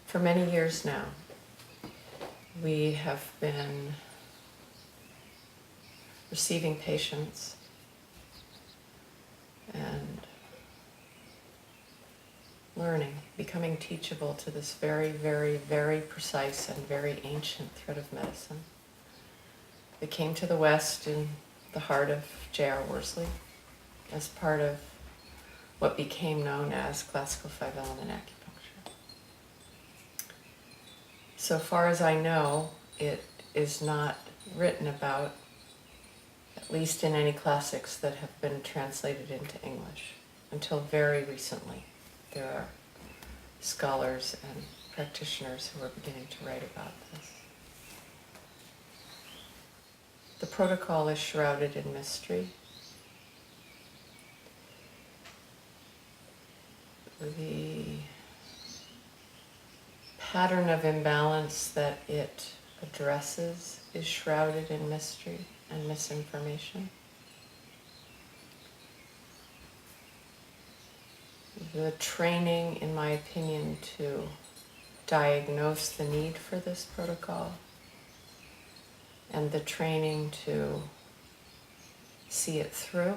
For many years now, we have been receiving patients and learning, becoming teachable to this very, very, very precise and very ancient thread of medicine that came to the West in the heart of J.R. Worsley as part of what became known as classical five-element acupuncture. So far as I know, it is not written about, at least in any classics that have been translated into English, until very recently. There are scholars and practitioners who are beginning to write about this. The protocol is shrouded in mystery. The pattern of imbalance that it addresses is shrouded in mystery and misinformation. The training, in my opinion, to diagnose the need for this protocol and the training to see it through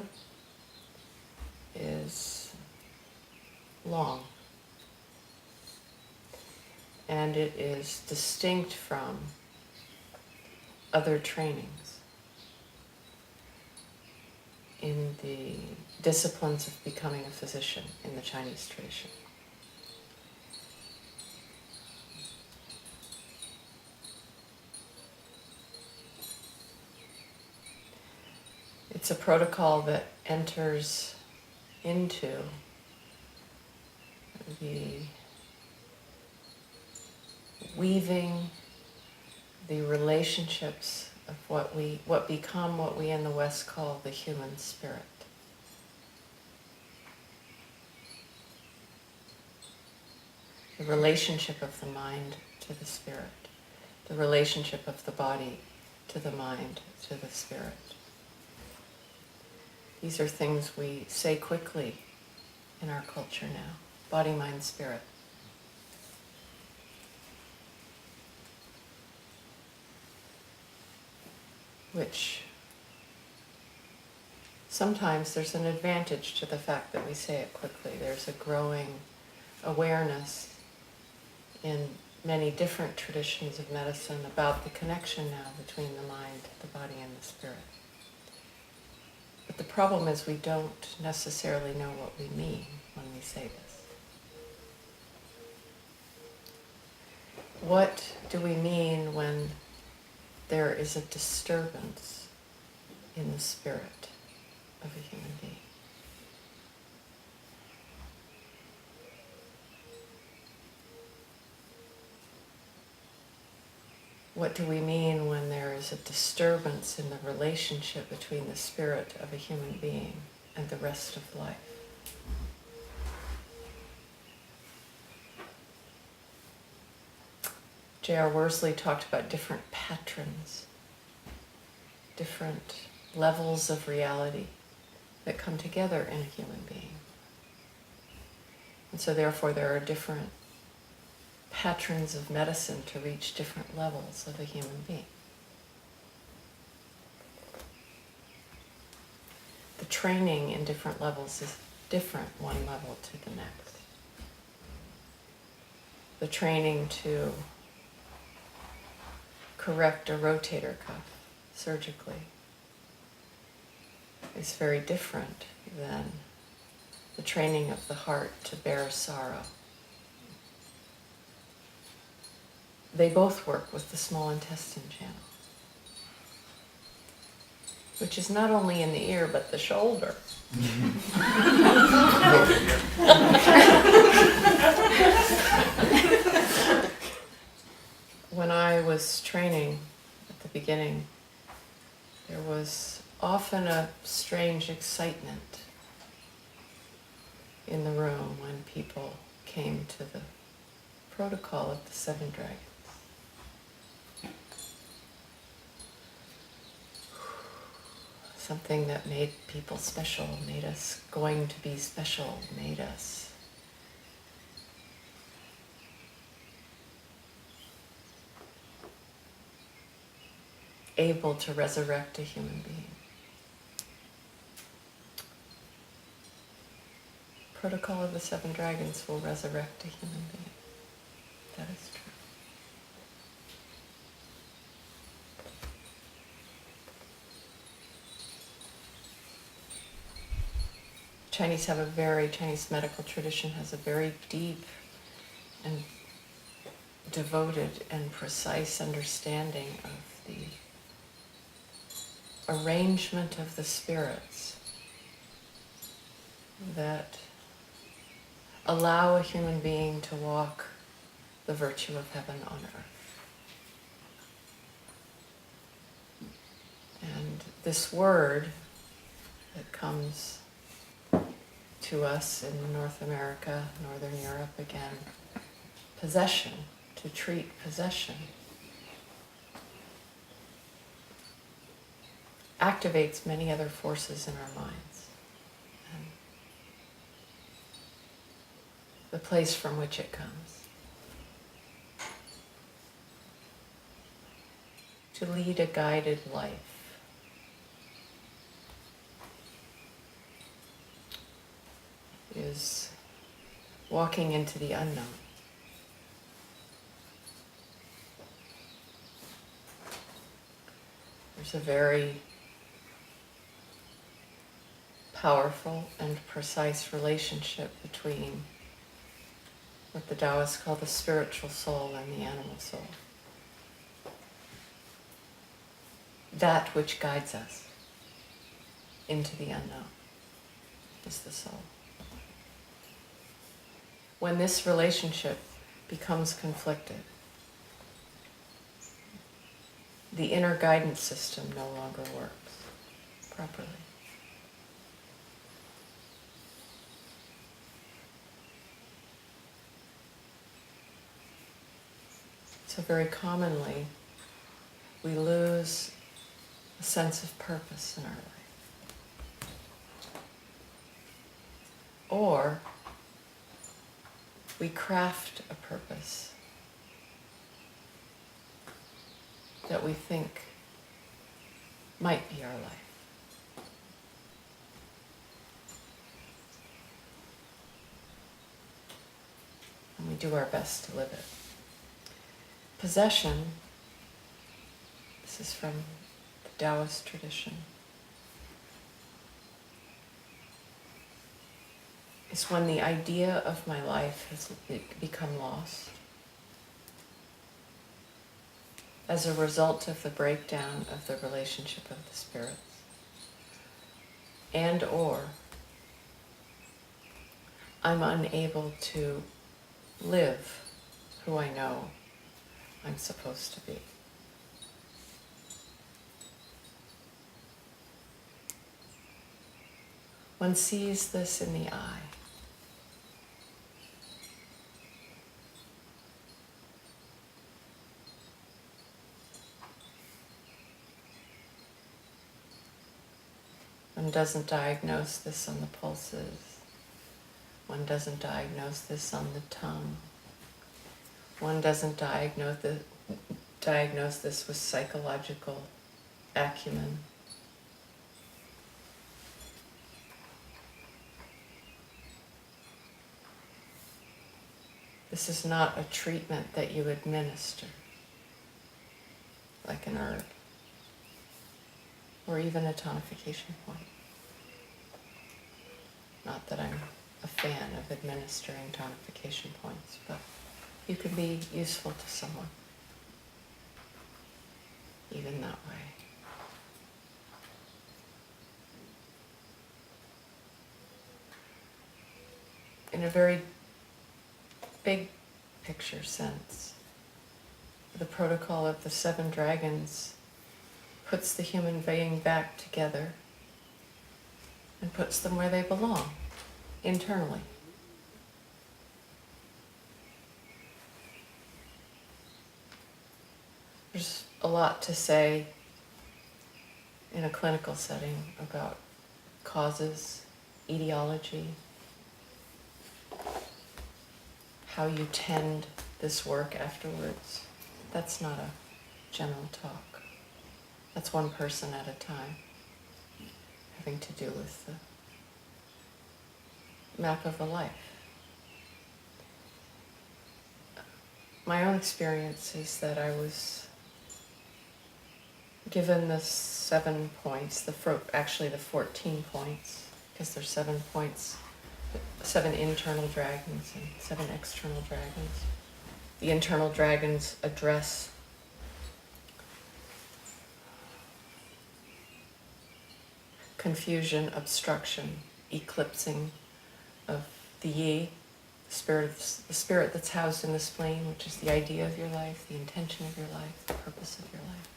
is long. And it is distinct from other trainings in the disciplines of becoming a physician in the Chinese tradition. It's a protocol that enters into the weaving the relationships of what we in the West call the human spirit. The relationship of the mind to the spirit. The relationship of the body to the mind to the spirit. These are things we say quickly in our culture now. Body, mind, spirit. Which sometimes there's an advantage to the fact that we say it quickly. There's a growing awareness in many different traditions of medicine about the connection now between the mind, the body, and the spirit. But the problem is we don't necessarily know what we mean when we say this. What do we mean when there is a disturbance in the spirit of a human being? What do we mean when there is a disturbance in the relationship between the spirit of a human being and the rest of life? J.R. Worsley talked about different patrons, different levels of reality that come together in a human being. And so therefore there are different patterns of medicine to reach different levels of a human being. The training in different levels is different one level to the next. The training to correct a rotator cuff surgically is very different than the training of the heart to bear sorrow. They both work with the small intestine channel, which is not only in the ear but the shoulder. When I was training at the beginning, there was often a strange excitement in the room when people came to the protocol of the Seven Dragons. Something that made people special, made us going to be special, made us able to resurrect a human being. Protocol of the Seven Dragons will resurrect a human being. That is true. Chinese medical tradition has a very deep and devoted and precise understanding of the arrangement of the spirits that allow a human being to walk the virtue of heaven on earth. And this word that comes to us in North America, Northern Europe again, possession, to treat possession, activates many other forces in our minds. And the place from which it comes. To lead a guided life. Is walking into the unknown. There's a very powerful and precise relationship between what the Taoists call the spiritual soul and the animal soul. That which guides us into the unknown is the soul. When this relationship becomes conflicted, the inner guidance system no longer works properly. So very commonly, we lose a sense of purpose in our life. Or we craft a purpose that we think might be our life. And we do our best to live it. Possession, this is from the Taoist tradition, is when the idea of my life has become lost as a result of the breakdown of the relationship of the spirits, and or I'm unable to live who I know I'm supposed to be. One sees this in the eye. One doesn't diagnose this on the pulses. One doesn't diagnose this on the tongue. One doesn't diagnose this with psychological acumen. This is not a treatment that you administer, like an herb, or even a tonification point. Not that I'm a fan of administering tonification points, but you can be useful to someone, even that way. In a very big picture sense, the protocol of the Seven Dragons puts the human being back together and puts them where they belong, internally. There's a lot to say in a clinical setting about causes, etiology, how you tend this work afterwards. That's not a general talk. That's one person at a time, having to do with the map of a life. My own experience is that I was given the 7 points, actually the 14 points, because there's 7 points, 7 internal dragons and 7 external dragons. The internal dragons address confusion, obstruction, eclipsing of the yi, the spirit that's housed in the spleen, which is the idea of your life, the intention of your life, the purpose of your life.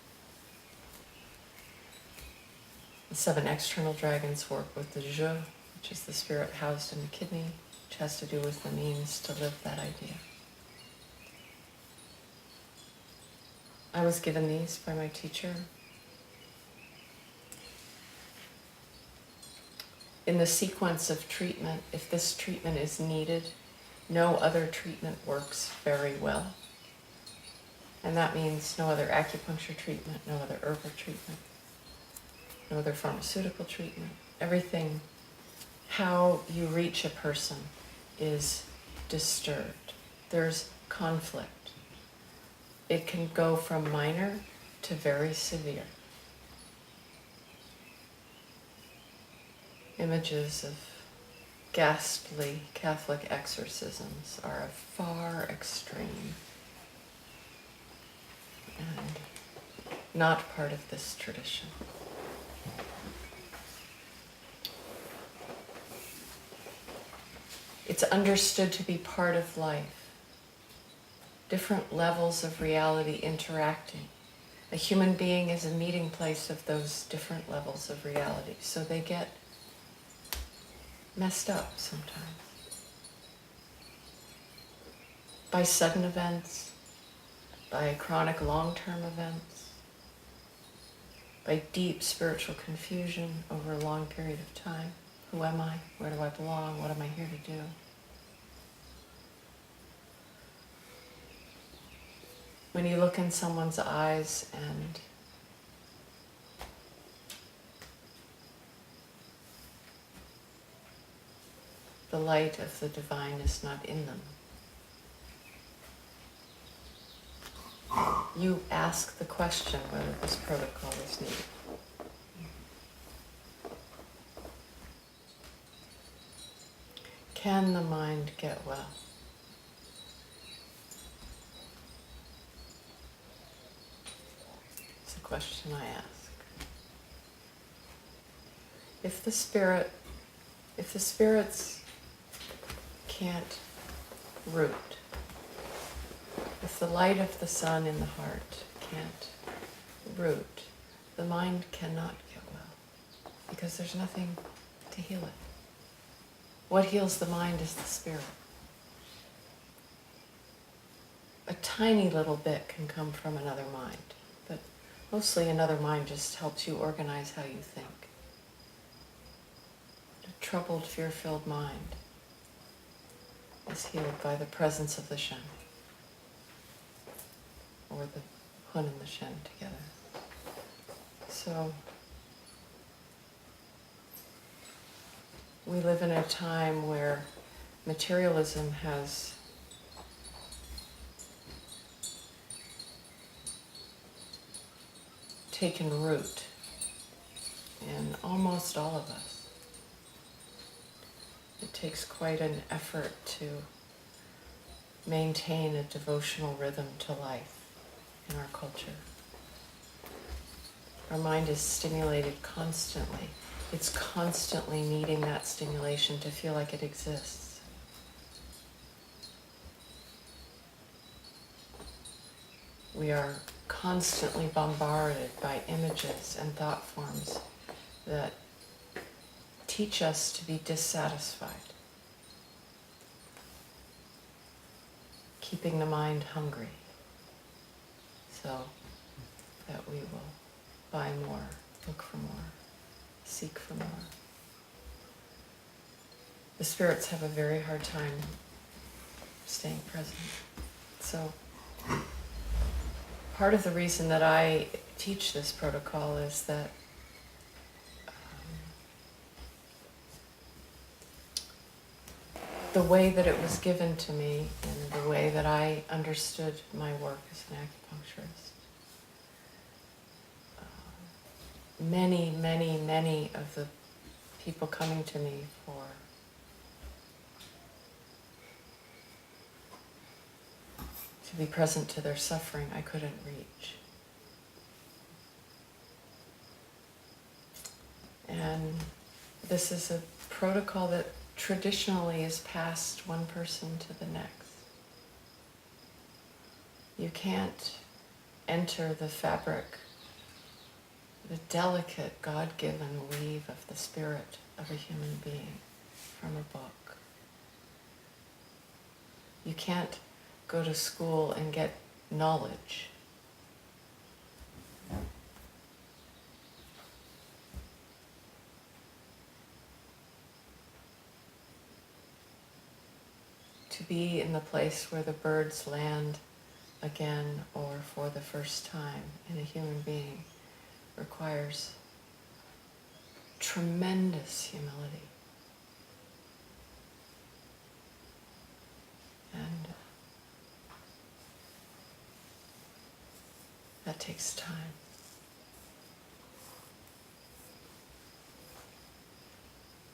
The 7 external dragons work with the je, which is the spirit housed in the kidney, which has to do with the means to live that idea. I was given these by my teacher. In the sequence of treatment, if this treatment is needed, no other treatment works very well. And that means no other acupuncture treatment, no other herbal treatment, no other pharmaceutical treatment. Everything, how you reach a person is disturbed. There's conflict. It can go from minor to very severe. Images of ghastly Catholic exorcisms are a far extreme and not part of this tradition. It's understood to be part of life. Different levels of reality interacting. A human being is a meeting place of those different levels of reality, so they get messed up sometimes by sudden events, by chronic long-term events, by deep spiritual confusion over a long period of time. Who am I? Where do I belong? What am I here to do? When you look in someone's eyes and the light of the divine is not in them, you ask the question whether this protocol is needed. Can the mind get well? It's a question I ask. If the spirits can't root, if the light of the sun in the heart can't root, the mind cannot get well, because there's nothing to heal it. What heals the mind is the spirit. A tiny little bit can come from another mind, but mostly another mind just helps you organize how you think. A troubled, fear-filled mind is healed by the presence of the Shen, or the Hun and the Shen together. So we live in a time where materialism has taken root in almost all of us. It takes quite an effort to maintain a devotional rhythm to life in our culture. Our mind is stimulated constantly. It's constantly needing that stimulation to feel like it exists. We are constantly bombarded by images and thought forms that teach us to be dissatisfied, keeping the mind hungry so that we will buy more, look for more, seek for more. The spirits have a very hard time staying present. So part of the reason that I teach this protocol is that the way that it was given to me and the way that I understood my work as an acupuncturist, many of the people coming to me to be present to their suffering, I couldn't reach. And this is a protocol that traditionally is passed one person to the next. You can't enter the fabric, the delicate God-given weave of the spirit of a human being from a book. You can't go to school and get knowledge. To be in the place where the birds land again or for the first time in a human being requires tremendous humility. And that takes time.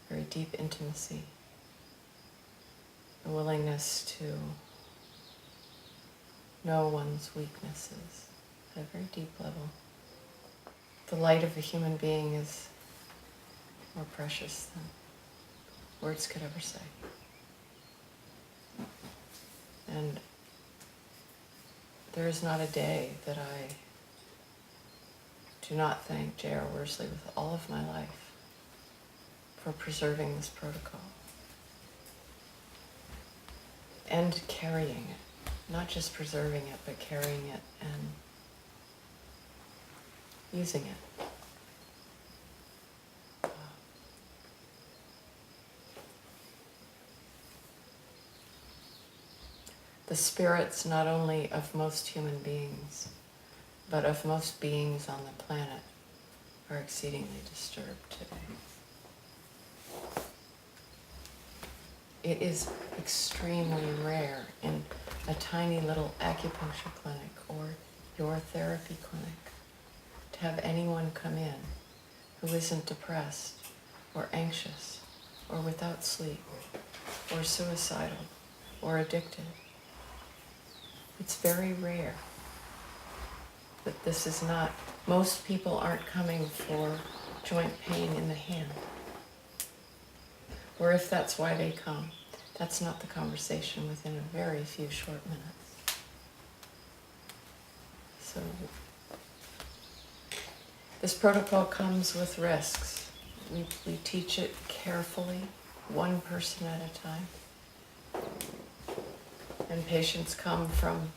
Very deep intimacy. A willingness to know one's weaknesses at a very deep level. The light of a human being is more precious than words could ever say. And there is not a day that I do not thank J.R. Worsley with all of my life for preserving this protocol. And carrying it, not just preserving it, but carrying it and using it. The spirits not only of most human beings, but of most beings on the planet are exceedingly disturbed today. It is extremely rare in a tiny little acupuncture clinic or your therapy clinic to have anyone come in who isn't depressed or anxious or without sleep or suicidal or addicted. It's very rare that this is not, most people aren't coming for joint pain in the hand. Or if that's why they come, that's not the conversation within a very few short minutes. So this protocol comes with risks. We teach it carefully, one person at a time. And patients come from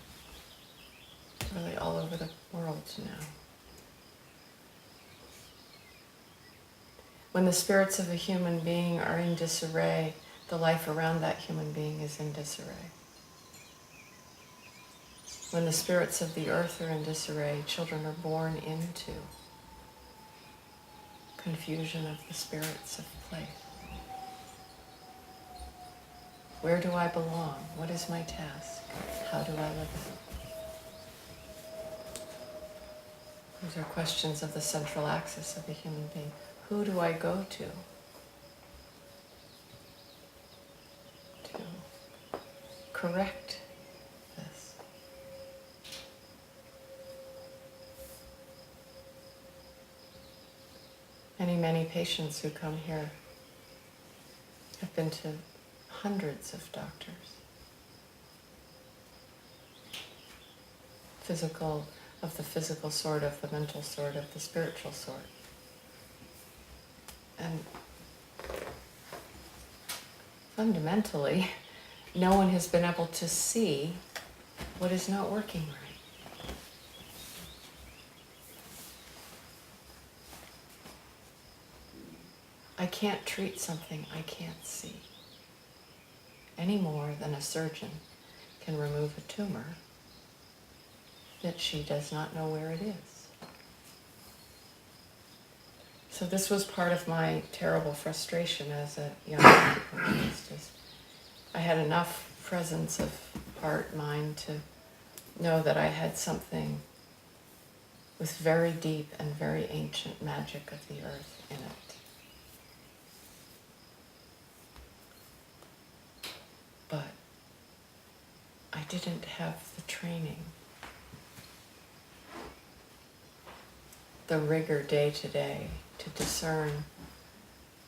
really all over the world now. When the spirits of a human being are in disarray, the life around that human being is in disarray. When the spirits of the earth are in disarray, children are born into confusion of the spirits of place. Where do I belong? What is my task? How do I live it? These are questions of the central axis of a human being. Who do I go to correct this? Many patients who come here have been to hundreds of doctors. Of the physical sort, of the mental sort, of the spiritual sort. And fundamentally, no one has been able to see what is not working right. I can't treat something I can't see, any more than a surgeon can remove a tumor that she does not know where it is. So this was part of my terrible frustration as a young acupuncturist. I had enough presence of heart, mind to know that I had something with very deep and very ancient magic of the earth in it. But I didn't have the training, the rigor day to day to discern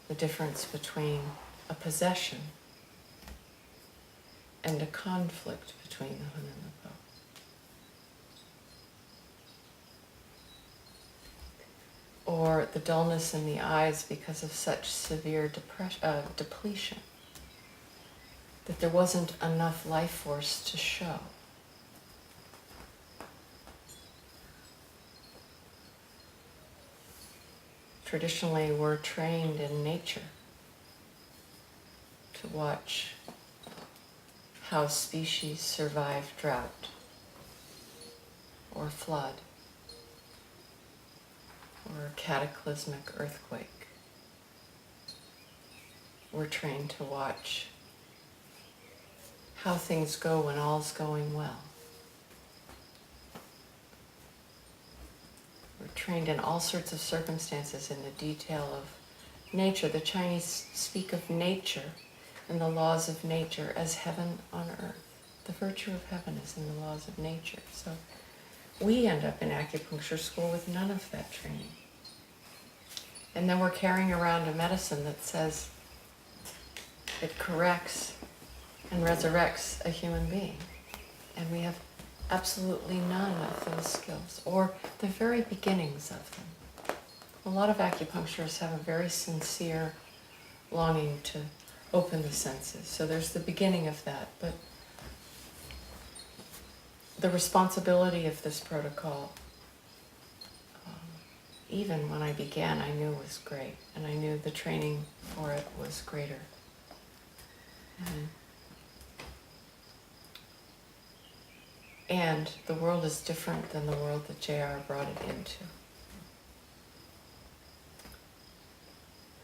the difference between a possession and a conflict between the hun and the po. Or the dullness in the eyes because of such severe depletion that there wasn't enough life force to show. Traditionally, we're trained in nature to watch how species survive drought or flood or a cataclysmic earthquake. We're trained to watch how things go when all's going well. We're trained in all sorts of circumstances in the detail of nature. The Chinese speak of nature and the laws of nature as heaven on earth. The virtue of heaven is in the laws of nature. So we end up in acupuncture school with none of that training. And then we're carrying around a medicine that says it corrects and resurrects a human being. And we have absolutely none of those skills, or the very beginnings of them. A lot of acupuncturists have a very sincere longing to open the senses. So there's the beginning of that, but the responsibility of this protocol, even when I began, I knew was great, and I knew the training for it was greater. And the world is different than the world that JR brought it into.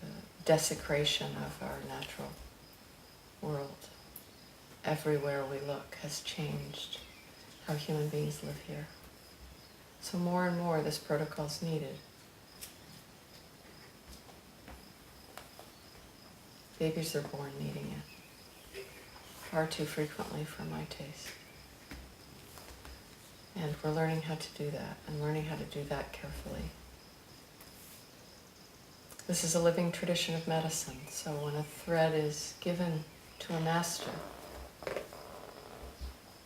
The desecration of our natural world, everywhere we look, has changed how human beings live here. So more and more this protocol is needed. Babies are born needing it, far too frequently for my taste. And we're learning how to do that, and learning how to do that carefully. This is a living tradition of medicine, so when a thread is given to a master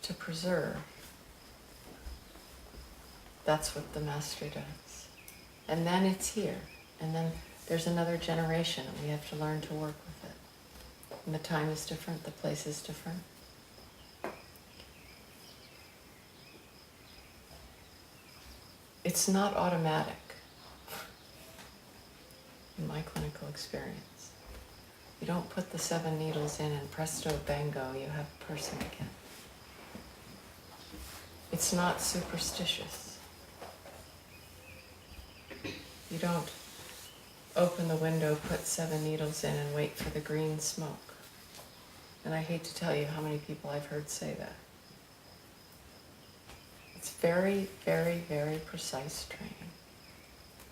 to preserve, that's what the master does. And then it's here, and then there's another generation, and we have to learn to work with it. And the time is different, the place is different. It's not automatic in my clinical experience. You don't put the 7 needles in and presto bango, you have a person again. It's not superstitious. You don't open the window, put 7 needles in and wait for the green smoke. And I hate to tell you how many people I've heard say that. It's very, very, very precise training.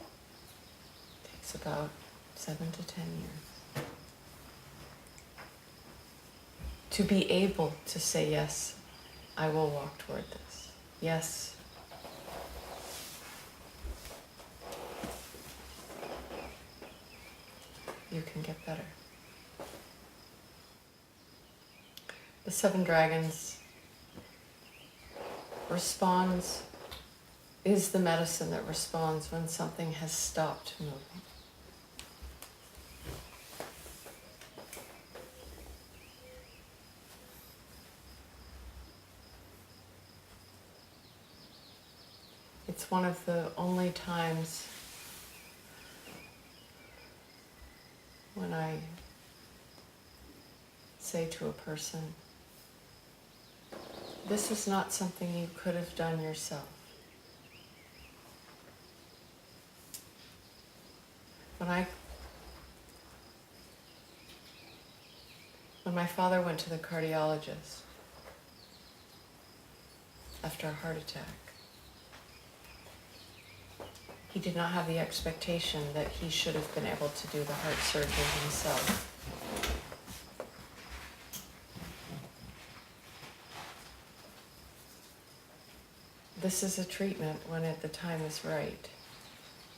It takes about 7 to 10 years. To be able to say, yes, I will walk toward this. Yes. You can get better. The 7 dragons is the medicine that responds when something has stopped moving. It's one of the only times when I say to a person, this is not something you could have done yourself. When my father went to the cardiologist after a heart attack, he did not have the expectation that he should have been able to do the heart surgery himself. This is a treatment when the time is right,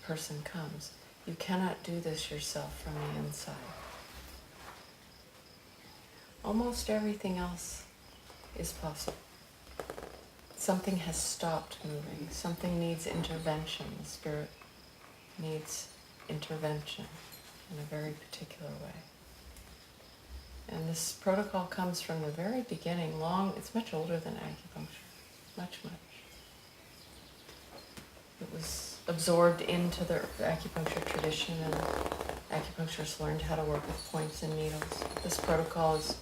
a person comes. You cannot do this yourself from the inside. Almost everything else is possible. Something has stopped moving. Something needs intervention. The spirit needs intervention in a very particular way. And this protocol comes from the very beginning, it's much older than acupuncture, much. It was absorbed into the acupuncture tradition, and acupuncturists learned how to work with points and needles. This protocol is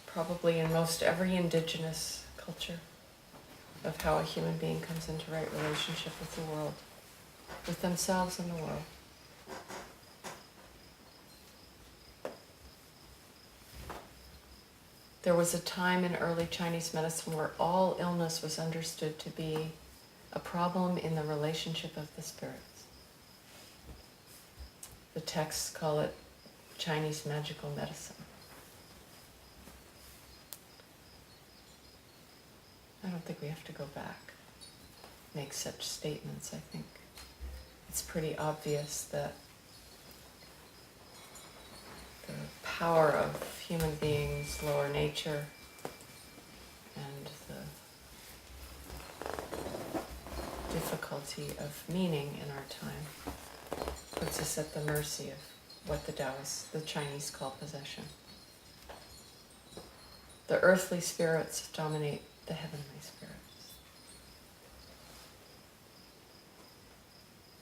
probably in most every indigenous culture of how a human being comes into right relationship with the world, with themselves and the world. There was a time in early Chinese medicine where all illness was understood to be a problem in the relationship of the spirits. The texts call it Chinese magical medicine. I don't think we have to go back, make such statements. I think it's pretty obvious that the power of human beings' lower nature and the difficulty of meaning in our time puts us at the mercy of what the Taoists, the Chinese, call possession. The earthly spirits dominate the heavenly spirits.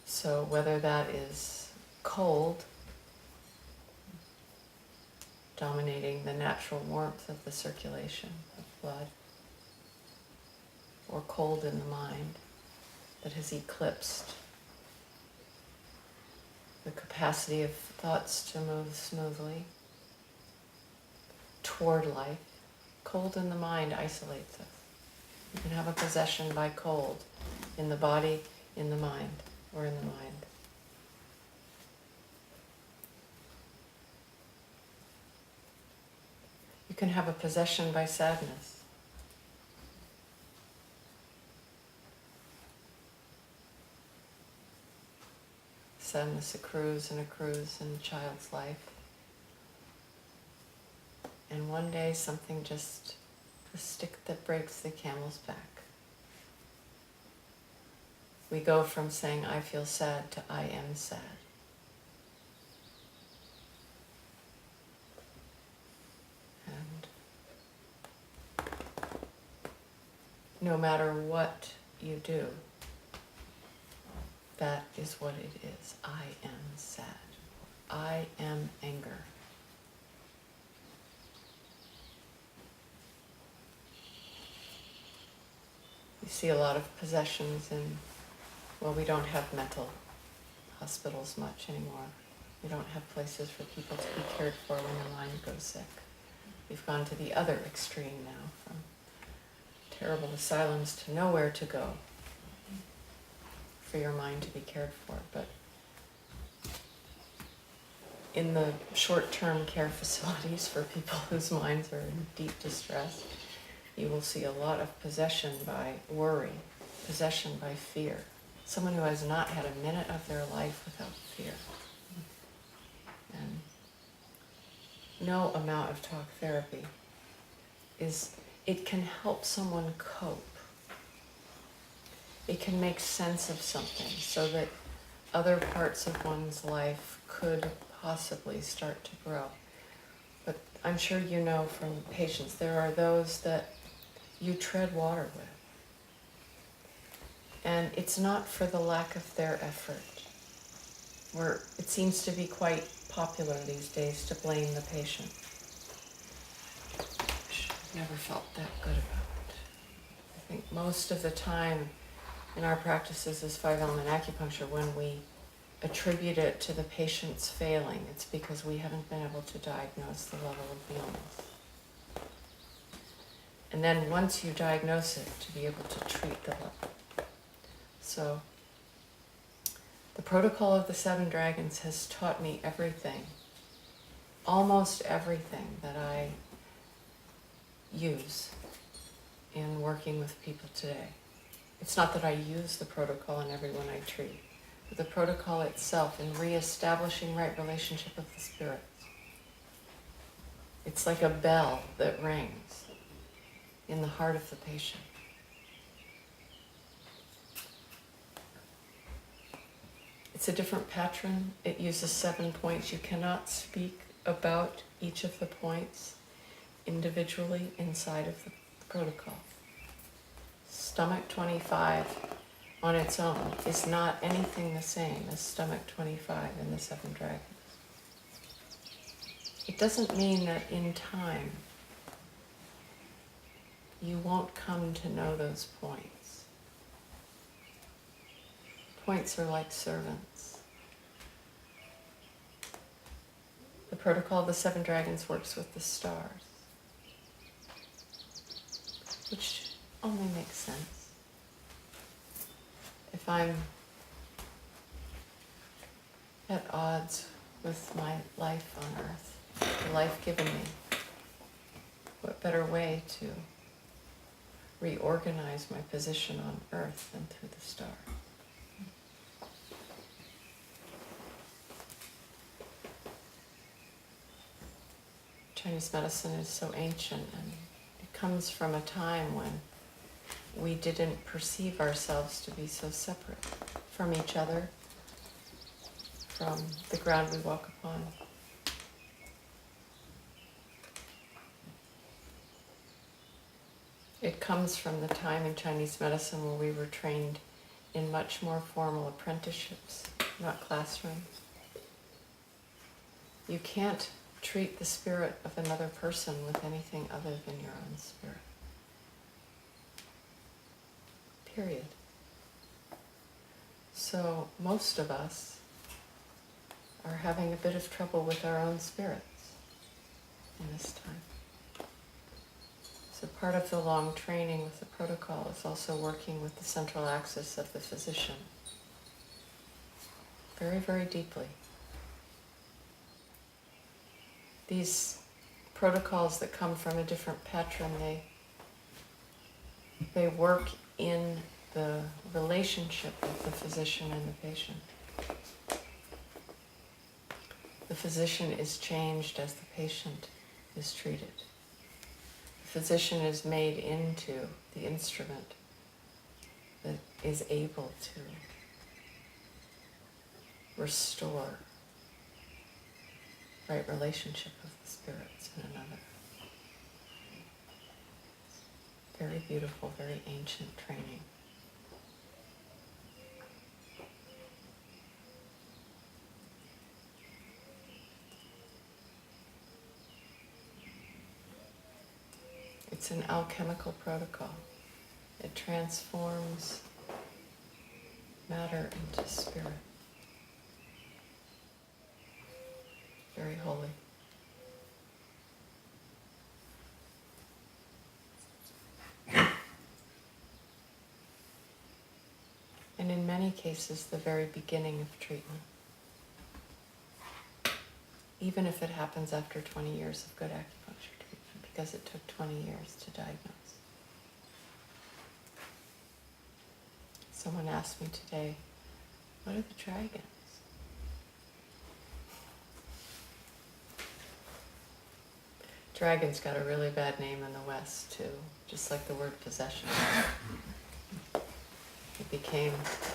So whether that is cold, dominating the natural warmth of the circulation of blood, or cold in the mind that has eclipsed the capacity of thoughts to move smoothly toward life. Cold in the mind isolates us. You can have a possession by cold in the body, in the mind, or in the mind. You can have a possession by sadness. Sadness accrues and accrues in a child's life. And one day something just, the stick that breaks the camel's back. We go from saying, I feel sad, to I am sad. And no matter what you do, that is what it is. I am sad. I am anger. You see a lot of possessions in, well, we don't have mental hospitals much anymore. We don't have places for people to be cared for when their mind goes sick. We've gone to the other extreme now, from terrible asylums to nowhere to go for your mind to be cared for. But in the short-term care facilities for people whose minds are in deep distress, you will see a lot of possession by worry, possession by fear. Someone who has not had a minute of their life without fear. And no amount of talk therapy it can help someone cope. It can make sense of something so that other parts of one's life could possibly start to grow. But I'm sure you know from patients, there are those that you tread water with. And it's not for the lack of their effort. Where it seems to be quite popular these days to blame the patient. Which I've never felt that good about. I think most of the time in our practices as 5-element acupuncture, when we attribute it to the patient's failing. It's because we haven't been able to diagnose the level of the illness. And then once you diagnose it, to be able to treat the level. So the protocol of the Seven Dragons has taught me everything, almost everything that I use in working with people today. It's not that I use the protocol in everyone I treat, but the protocol itself in reestablishing right relationship with the spirits. It's like a bell that rings in the heart of the patient. It's a different pattern. It uses 7 points. You cannot speak about each of the points individually inside of the protocol. Stomach 25 on its own is not anything the same as stomach 25 in the Seven Dragons. It doesn't mean that in time you won't come to know those points. Points are like servants. The protocol of the Seven Dragons works with the stars, which only makes sense. If I'm at odds with my life on earth, the life given me, what better way to reorganize my position on earth than through the stars? Chinese medicine is so ancient, and it comes from a time when we didn't perceive ourselves to be so separate from each other, from the ground we walk upon. It comes from the time in Chinese medicine where we were trained in much more formal apprenticeships, not classrooms. You can't treat the spirit of another person with anything other than your own spirit. Period. So most of us are having a bit of trouble with our own spirits in this time. So part of the long training with the protocol is also working with the central axis of the physician very, very deeply. These protocols that come from a different patron, they work in the relationship of the physician and the patient. The physician is changed as the patient is treated. The physician is made into the instrument that is able to restore right relationship of the spirits in another. Very beautiful, very ancient training. It's an alchemical protocol. It transforms matter into spirit. Very holy. And in many cases, the very beginning of treatment. Even if it happens after 20 years of good acupuncture treatment, because it took 20 years to diagnose. Someone asked me today, what are the dragons? Dragons got a really bad name in the West too, just like the word possession. It became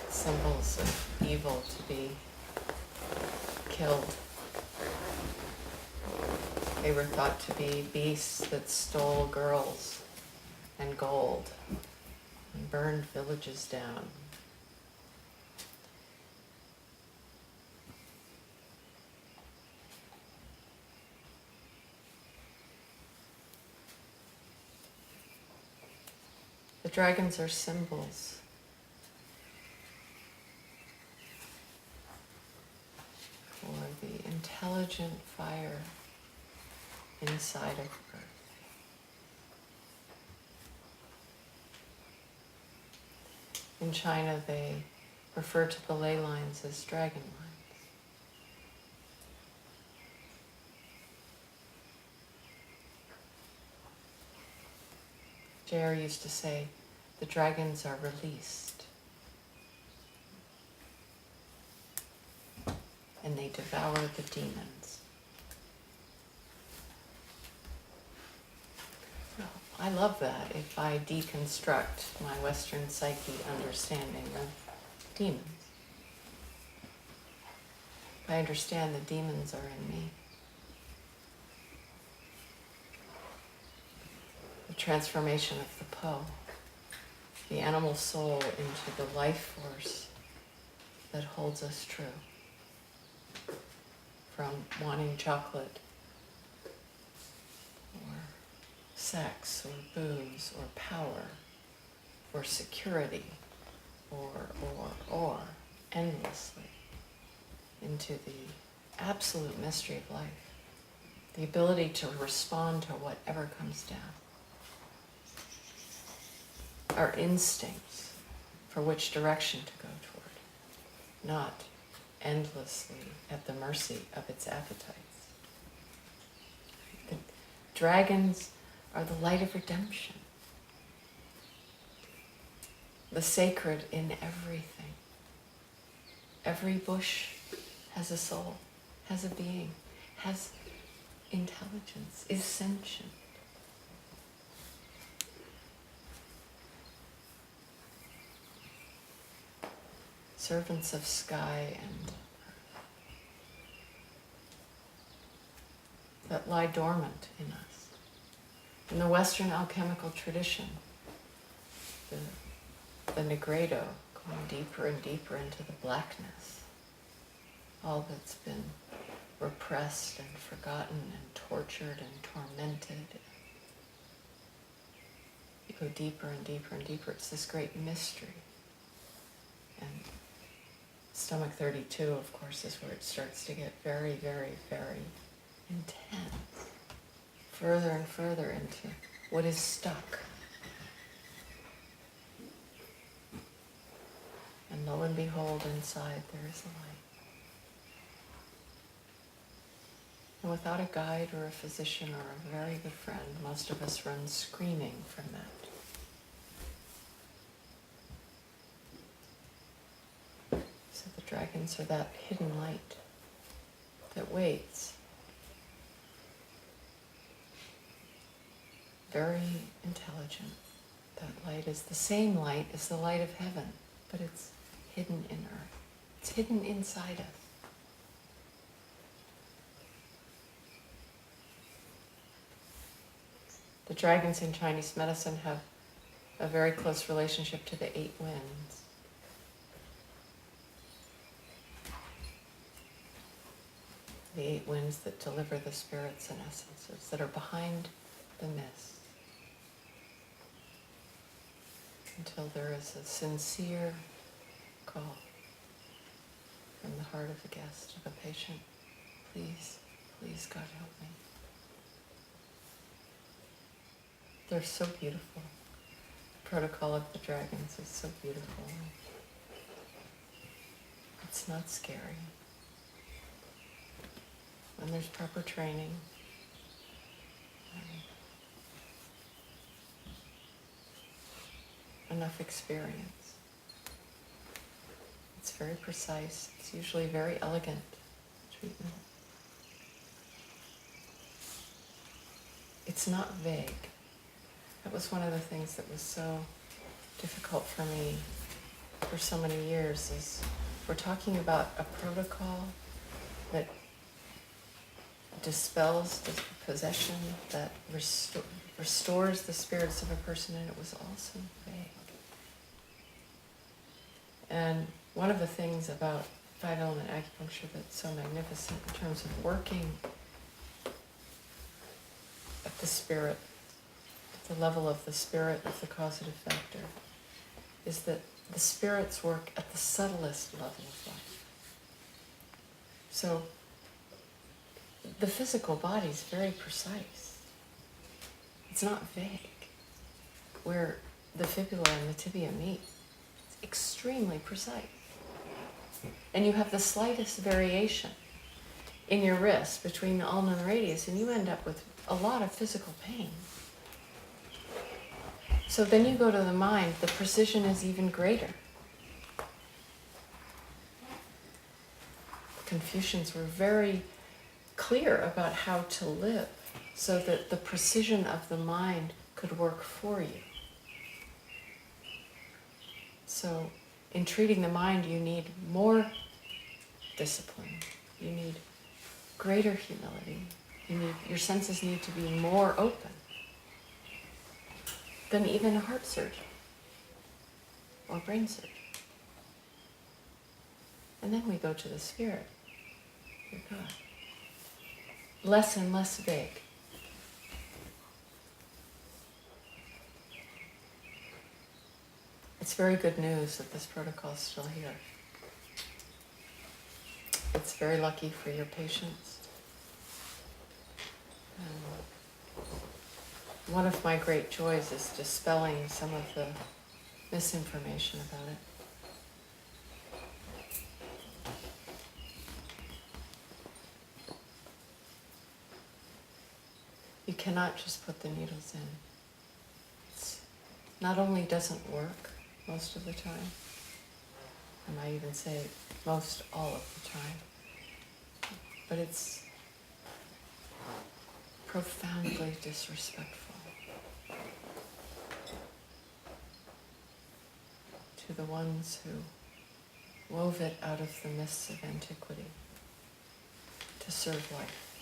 symbols of evil to be killed. They were thought to be beasts that stole girls and gold and burned villages down. The dragons are symbols intelligent fire inside of her. In China, they refer to the ley lines as dragon lines. J.R. used to say, the dragons are released, and they devour the demons. Well, I love that if I deconstruct my Western psyche understanding of demons. I understand the demons are in me. The transformation of the Po, the animal soul into the life force that holds us true. From wanting chocolate, or sex, or booze, or power, or security, or endlessly, into the absolute mystery of life, the ability to respond to whatever comes down. Our instincts for which direction to go toward, not endlessly at the mercy of its appetites. The dragons are the light of redemption, the sacred in everything. Every bush has a soul, has a being, has intelligence, is sentient. Servants of sky and earth that lie dormant in us. In the Western alchemical tradition, the Negredo going deeper and deeper into the blackness, all that's been repressed and forgotten and tortured and tormented. You go deeper and deeper and deeper. It's this great mystery. And stomach 32, of course, is where it starts to get very, very, very intense. Further and further into what is stuck. And lo and behold, inside there is a light. And without a guide or a physician or a very good friend, most of us run screaming from that. So the dragons are that hidden light that waits. Very intelligent. That light is the same light as the light of heaven, but it's hidden in earth. It's hidden inside us. The dragons in Chinese medicine have a very close relationship to the 8 winds. The 8 winds that deliver the spirits and essences that are behind the mist. Until there is a sincere call from the heart of the guest, of a patient. Please, please, God, help me. They're so beautiful. The protocol of the dragons is so beautiful. It's not scary. When there's proper training, enough experience. It's very precise. It's usually very elegant treatment. It's not vague. That was one of the things that was so difficult for me for so many years, is we're talking about a protocol that dispels possession, that restores the spirits of a person, and it was also vague. And one of the things about 5-element acupuncture that's so magnificent in terms of working at the spirit, at the level of the spirit of the causative factor, is that the spirits work at the subtlest level of life. So the physical body is very precise. It's not vague. Where the fibula and the tibia meet, it's extremely precise. And you have the slightest variation in your wrist between the ulna and the radius, and you end up with a lot of physical pain. So then you go to the mind, the precision is even greater. Confucians were very clear about how to live so that the precision of the mind could work for you. So in treating the mind, you need more discipline. You need greater humility. Your senses need to be more open than even a heart surgeon or brain surgeon. And then we go to the spirit, your God. Less and less vague. It's very good news that this protocol is still here. It's very lucky for your patients. One of my great joys is dispelling some of the misinformation about it. You cannot just put the needles in. It not only doesn't work most of the time, I might even say most all of the time, but it's profoundly disrespectful to the ones who wove it out of the mists of antiquity to serve life.